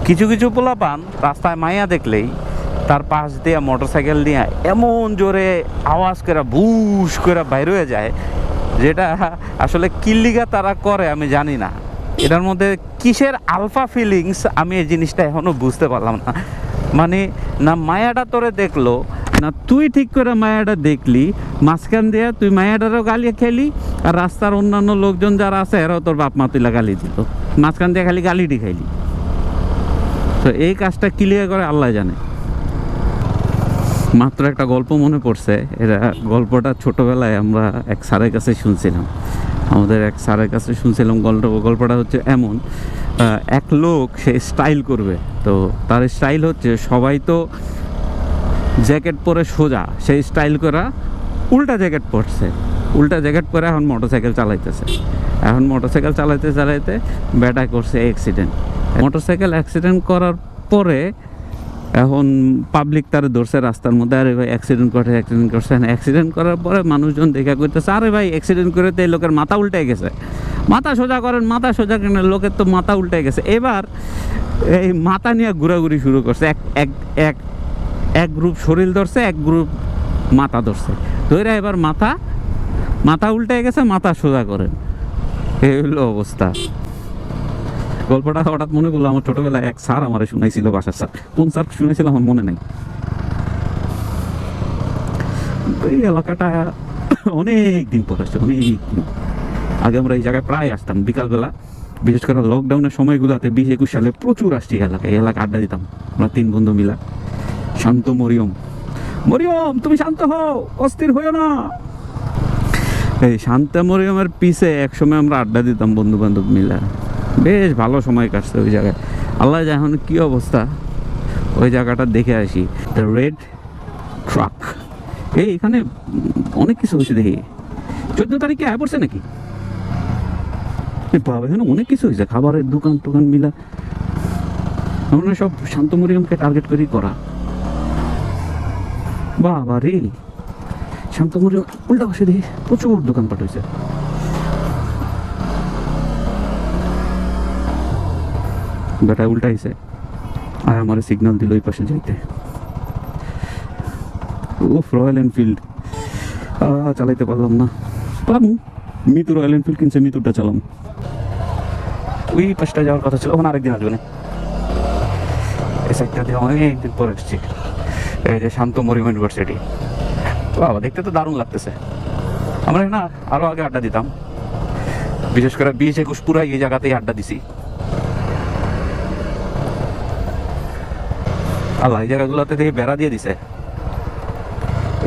কিছু কিছু পোলাপান রাস্তায় মাইয়া দেখলেই তার পাশ দিয়ে মোটরসাইকেল নিয়ে এমন জোরে আওয়াজ করে বুশ করে বাইর হয়ে যায়, যেটা আসলে কিল্লিগা তারা করে আমি জানি না। এটার মধ্যে কিসের আলফা ফিলিংস আমি এই জিনিসটা এখনো বুঝতে পারলাম না। মানে না মায়াটা তোরে দেখলো, না তুই ঠিক করে মায়াটা দেখলি, মাঝখান দিয়ে তুই মায়াটারও গালি খেলি, আর রাস্তার অন্যান্য লোকজন যারা আছে এরাও তোর বাপ মা তুইলা গালি দিল, মাঝখান দিয়ে খালি গালিটি খাইলি। তো এই কাজটা ক্লিয়ার করে আল্লাহ জানে। মাত্র একটা গল্প মনে পড়ছে, এরা গল্পটা ছোটোবেলায় আমরা এক স্যারের কাছে শুনছিলাম, আমাদের এক স্যারের কাছে শুনছিলাম। গল্পটা হচ্ছে এমন, এক লোক সে স্টাইল করবে, তো তার স্টাইল হচ্ছে সবাই তো জ্যাকেট পরে সোজা, সেই স্টাইল করা উল্টা জ্যাকেট পরছে, উল্টা জ্যাকেট পরে এখন মোটরসাইকেল চালাইতেছে। এখন মোটরসাইকেল চালাইতে চালাইতে বেটা করছে অ্যাক্সিডেন্ট। মোটরসাইকেল অ্যাক্সিডেন্ট করার পরে এখন পাবলিক তারা ধরছে রাস্তার মধ্যে, আরে ভাই অ্যাক্সিডেন্ট করছে। অ্যাক্সিডেন্ট করার পরে মানুষজন দেখা করতেছে, আরে ভাই অ্যাক্সিডেন্ট করে তো এই লোকের মাথা উল্টে গেছে, মাথা সোজা করেন, মাথা সোজা করেন, লোকের তো মাথা উল্টে গেছে। এবার এই মাথা নিয়ে ঘোরাঘুরি শুরু করছে, এক গ্রুপ শরীর ধরছে, এক গ্রুপ মাথা ধরছে, ধরে এবার মাথা উল্টে গেছে, মাথা সোজা করেন। এই হলো অবস্থা। গল্পটা হঠাৎ মনে করলো, আমার ছোটবেলায় এক স্যার আমার শুনাইছিল, বাসার স্যার। কোন স্যার শুনেছিল আমার মনে নেই। এই এলাকাটা অনেক দিন পর আসছে, অনেক দিন আগে আমরা এই জায়গায় প্রায় আসতাম বিকালবেলা, বিশেষ করে লকডাউনের সময়গুলোতে 20-21 সালে প্রচুর আসছি এলাকায়। এই এলাকায় আড্ডা দিতাম আমরা 3 বন্ধু মিলা। শান্ত মরিয়ম, তুমি শান্ত হও, অস্থির হইও না। এই শান্ত মরিয়মের পিছে একসময় আমরা আড্ডা দিতাম বন্ধু বান্ধব মিলা, বেশ ভালো সময় কাটছে ওই জায়গায়। আল্লাহ এখন কি অবস্থা ওই জায়গাটা দেখে আসি। দ্য রেড ট্রাক, এখানে অনেক কিছু হয়েছে দেখি। 14 তারিখে আয় পড়ছে নাকি বাবা, এখানে অনেক কিছু হয়েছে, খাবারের দোকান টোকান মিলা, আমরা সব শান্ত মরিয়মকে টার্গেট করেই করা। বাবা রে, শান্ত মরিয়ম উল্টা পাশে দেখি প্রচুর দোকানপাট হয়েছে। বেটা উল্টাইছে আর আমার সিগন্যাল দিল ওই পাশে যাইতে। উফ, রয়্যাল এনফিল্ড চালাইতে পারলাম না। পারবো, মিতু রয়্যাল এনফিল্ড কিনছে, মিতুরটা চালাম। ওই পাশটা যাওয়ার কথা ছিল, ওখানে আরেকদিন আসবে না। এই সাইডটা দিয়ে অনেকদিন পর এসছি। এই যে শান্ত মরিয়ম ইউনিভার্সিটি, বাবা দেখতে তো দারুণ লাগতেছে। আমরা না আরো আগে আড্ডা দিতাম, বিশেষ করে 20-21 পুরাই এই জায়গাতেই আড্ডা দিছি। আল্লাহ এই জায়গাগুলোতে দেখে বেড়া দিয়ে দিছে।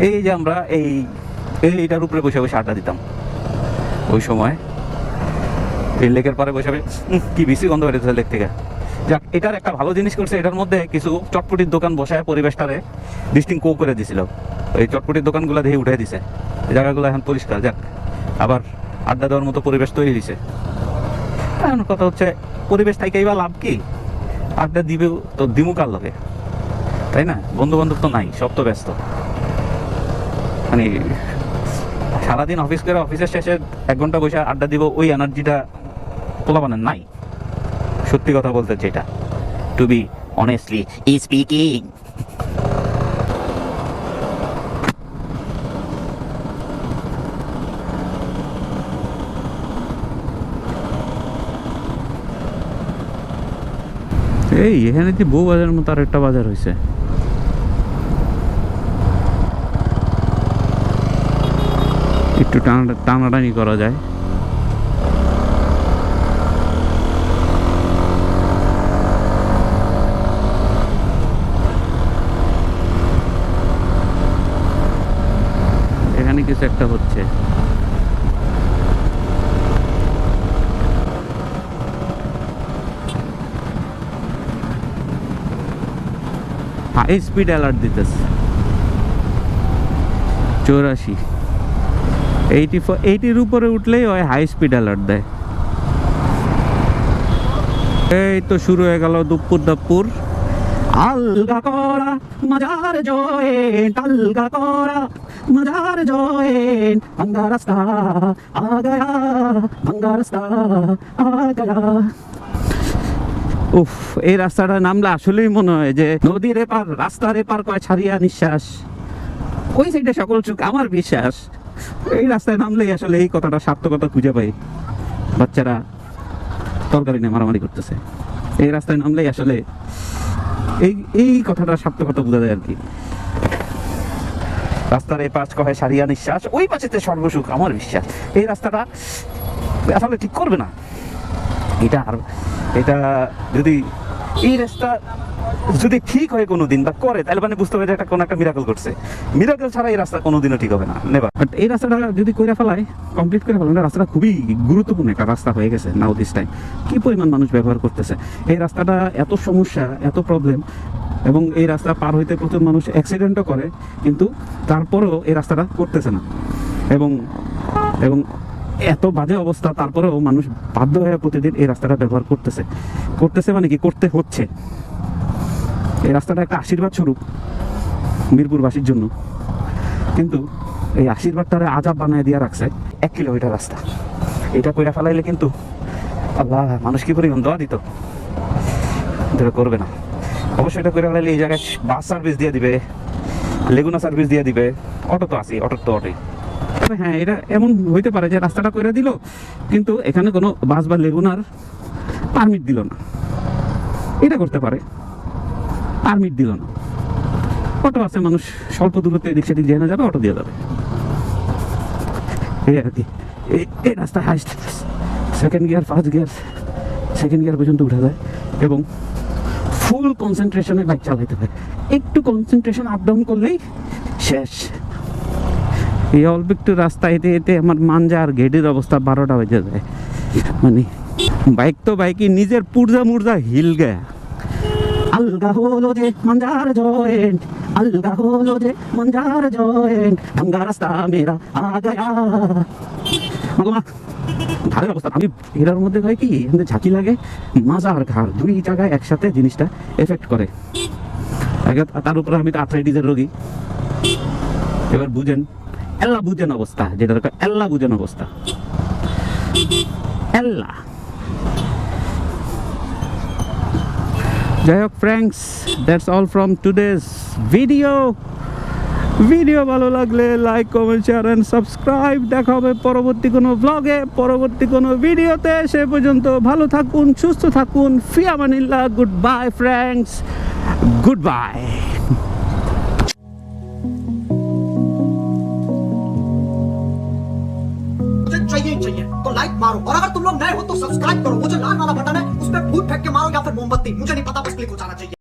এই যে আমরা এইটার উপরে বসে বসে আড্ডা দিতাম ওই সময়, এই লেকের পারে বসে কি বেশি গন্ধ বেরোতেছে লেক থেকে। যাক, এটার একটা ভালো জিনিস করছে, এটার মধ্যে কিছু চটপটির দোকান বসায় পরিবেশটারে ডিস্টিং করে দিছিল। এই চটপটির দোকানগুলো দেখে উঠে দিছে, এই জায়গাগুলো এখন পরিষ্কার। যাক, আবার আড্ডা দেওয়ার মতো পরিবেশ তৈরি দিছে। এখন কথা হচ্ছে, পরিবেশ থাকেই বা লাভ কি? আড্ডা দিবেও তো দিমু কার লগে, তাই না? বন্ধু বান্ধব তো নাই, সব তো ব্যস্ত। মানে সারাদিন অফিস করে অফিসের শেষে 1 ঘন্টা বসে আড্ডা দিব, ওই এনার্জিটা পোলাপানের নাই, সত্যি কথা বলতে যেটা, টু বি অনেস্টলি স্পিকিং। এই এখানে কি বউ বাজারের মতো আর একটা বাজার হয়েছে। একটু টানাটানি করা যায়। এখানে কিছু একটা হচ্ছে। হাই স্পিড অ্যালার্ট দিতেছে 84, 80-80-র উপরে উঠলেই ওই হাই স্পিড অ্যালার্ট দেয়। এই তো শুরু হয়ে গেল দুপুর। আলগা করা মজার জয়েন্ট, আলগা করা মজার জয়েন্ট, ভাঙ্গা রাস্তা আ গয়া, ভাঙ্গা রাস্তা আ গয়া। উফ, এই রাস্তাটা নামলে আসলেই মনে হয় যে নদীর এপার রাস্তার এপার কয় ছাড়িয়া নিঃশ্বাস, ওই সাইডে সকল চুক আমার বিশ্বাস। এই রাস্তায় নামলেই আসলে এই কথাটা সার্থকতা খুঁজে পাই। বাচ্চারা তরকারি নিয়ে মারামারি করতেছে, এই রাস্তায় নামলেই আসলে এই কথাটা সার্থকতা বোঝা যায় আর কি। রাস্তার এই পাশ কয় সারিয়া নিঃশ্বাস, ওই পাশেতে সর্বসুখ আমার বিশ্বাস। এই রাস্তাটা আসলে ঠিক করবে না এটা যদি এই রাস্তা যদি ঠিক হয় কোনোদিন বা করে, তাহলে মানে বুঝতে হবে যে এটা কোনো একটা মিরাকল করছে। মিরাকল ছাড়া এই রাস্তা কোনোদিনও ঠিক হবে না, নেবার। বাট এই রাস্তাটা যদি করে ফেলায়, কমপ্লিট করে ফেলায়, রাস্তাটা খুবই গুরুত্বপূর্ণ একটা রাস্তা হয়ে গেছে নাও দিস টাইম। কি পরিমাণ মানুষ ব্যবহার করতেছে এই রাস্তাটা, এত সমস্যা, এত প্রবলেম, এবং এই রাস্তা পার হইতে প্রচুর মানুষ অ্যাক্সিডেন্টও করে, কিন্তু তারপরেও এই রাস্তাটা করতেছে না। এবং এবং এত বাজে অবস্থা, তারপরেও মানুষ বাধ্য হয়ে প্রতিদিন এই রাস্তাটা ব্যবহার করতেছে মানে কি করতে হচ্ছে। এই রাস্তাটা একটা আশীর্বাদ স্বরূপ মিরপুরবাসীর জন্য, কিন্তু এই আশীর্বাদটারে আজাব বানায় দিয়ে রাখছে 1 কিলোমিটার রাস্তা। এটা কইরা ফেলাইলে কিন্তু আল্লাহ, মানুষ কি পরিমাণ দোয়া দিত, এটা করবে না। অবশ্যই এটা করে ফেলাইলে এই জায়গায় বাস সার্ভিস দিয়ে দিবে, লেগুনা সার্ভিস দিয়ে দিবে, অটো তো আছে, অটোর তো অটোই। হ্যাঁ, এটা এমন হইতে পারে যে রাস্তাটা করে দিল, কিন্তু এখানে কোনো বাস বা লেগুনার পারমিট দিল না, এটা করতে পারে, পারমিট দিল না। অটো আছে, মানুষ স্বল্প দূরত্বে এদিক সেদিক যেখানে যাবে অটো দিয়ে যাবে, এই আর কি। এই রাস্তা highest second gear, first gear, second gear পর্যন্ত উঠা যায়, এবং ফুল কনসেন্ট্রেশনে বাইক চালাইতে হয়। একটু কনসেন্ট্রেশন আপ ডাউন করলেই শেষ। এই অল্প একটু রাস্তা এতে এতে আমার মাঞ্জা আর গেটের অবস্থা 12টা বেজে যায়। মানে বাইক তো বাইকই নিজের পুরজা মুরজা হিল গয়া। আলগা হলো যে মাঞ্জার জয়েন্ট, আলগা হলো যে মাঞ্জার জয়েন্ট, ভাঙ্গা রাস্তা মেরা আ গয়া। মা ঘাড়ের অবস্থা, আমি এটার মধ্যে হয় কি, এখানে ঝাঁকি লাগে, মাজা আর ঘাড় দুই জায়গায় একসাথে জিনিসটা এফেক্ট করে। তার উপরে আমি তো আর্থ্রাইটিসের রোগী। এবার বুঝেন, এল্লা বুঝেন অবস্থা, যেটা এল্লা বুঝেন অবস্থা, এল্লা। যাই হোক friends, that's all from today's video ভালো লাগলে like, comment, share and subscribe. দেখা হবে পরবর্তী কোনো ব্লগে, পরবর্তী কোনো ভিডিওতে। সে পর্যন্ত ভালো থাকুন, সুস্থ থাকুন, ফি আমানিল্লাহ। Goodbye friends, goodbye. चाहिए तो लाइक मारो, और अगर तुम लोग नए हो तो सब्सक्राइब करो। वो जो लाल वाला बटन है उस पर फूट फेंक के मारो, या फिर मोमबत्ती, मुझे नहीं पता, बस क्लिक हो जाना चाहिए।